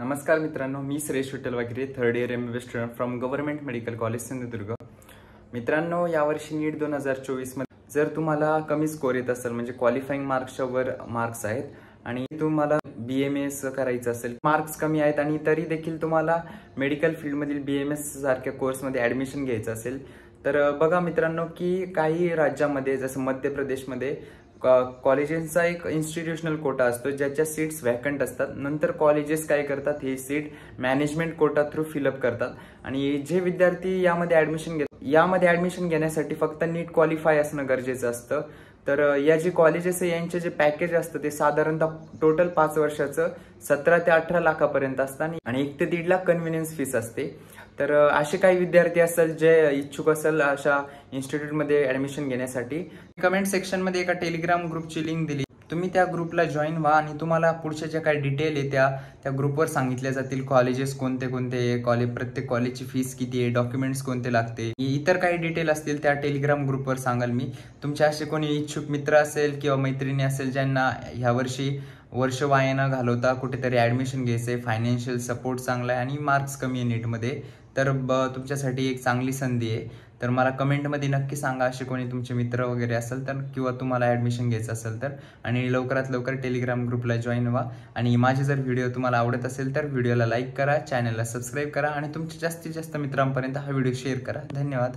नमस्कार मित्रांनो, मी श्रेयश विठ्ठल वगैरे third year MBBS student from government medical college Sindhudurg. मित्रांनो, यावर्षी नीट 2024 मध्ये जर तुम्हाला कमी स्कोर येत असेल म्हणजे क्वालिफाईंग मार्क्सच्या वर मार्क्स आहेत आणि तुम्हाला BMS करायचं असेल, मार्क्स कमी आहेत आणि तरी देखील तुम्हाला मेडिकल फील्डमधील BMS सारख्या कोर्समध्ये ॲडमिशन घ्यायचं असेल तर बघा मित्रांनो की काही राज्यामध्ये जसं मध्य प्रदेशमध्ये कॉलेजेसचा एक इन्स्टिट्यूशनल कोटा असतो ज्याच्या सीट्स व्हॅकंट असतात। नंतर कॉलेजेस काय करतात, हे seat management quota through fill up करतात आणि जे विद्यार्थी यामध्ये ॲडमिशन घेण्यासाठी फक्त नीट क्वालिफाय असणं गरजेचं असतं। तर या जे कॉलेजेस आहे यांचे जे पॅकेज असतं ते साधारणतः टोटल 5 वर्षाचं 17 ते 18 लाखापर्यंत असतं आणि 1 ते 1.5 लाख कन्व्हिनियन्स फीस असते। तर असे काही विद्यार्थी असेल जे इच्छुक असेल अशा इन्स्टिट्यूटमध्ये ॲडमिशन घेण्यासाठी, कमेंट सेक्शनमध्ये एका टेलिग्राम ग्रुपची लिंक दिली, तुम्ही त्या ग्रुपला जॉईन व्हा आणि तुम्हाला पुढच्या ज्या काही डिटेल आहे त्या ग्रुपवर सांगितल्या जातील। कॉलेजेस कोणते कोणते, प्रत्येक कॉलेजची फीस किती आहे, डॉक्युमेंट्स कोणते लागते, इतर काही डिटेल असतील त्या टेलिग्राम ग्रुपवर सांगाल मी। तुमचे असे कोणी इच्छुक मित्र असेल किंवा मैत्रिणी असेल ज्यांना ह्या वर्ष वाया न घालवता कुठेतरी ॲडमिशन घ्यायचंय, फायनान्शियल सपोर्ट चांगला आहे आणि मार्क्स कमी आहे नीटमध्ये, तर तुमच्यासाठी एक चांगली संधी आहे। तर मला कमेंटमध्ये नक्की सांगा असे कोणी तुमचे मित्र वगैरे असेल तर, किंवा तुम्हाला ॲडमिशन घ्यायचं असेल तर, आणि लवकरात लवकर टेलिग्राम ग्रुपला जॉईन व्हा। आणि माझे जर व्हिडिओ तुम्हाला आवडत असेल तर व्हिडिओला लाईक करा, चॅनलला सबस्क्राईब करा आणि तुमच्या जास्तीत जास्त मित्रांपर्यंत हा व्हिडिओ शेअर करा। धन्यवाद।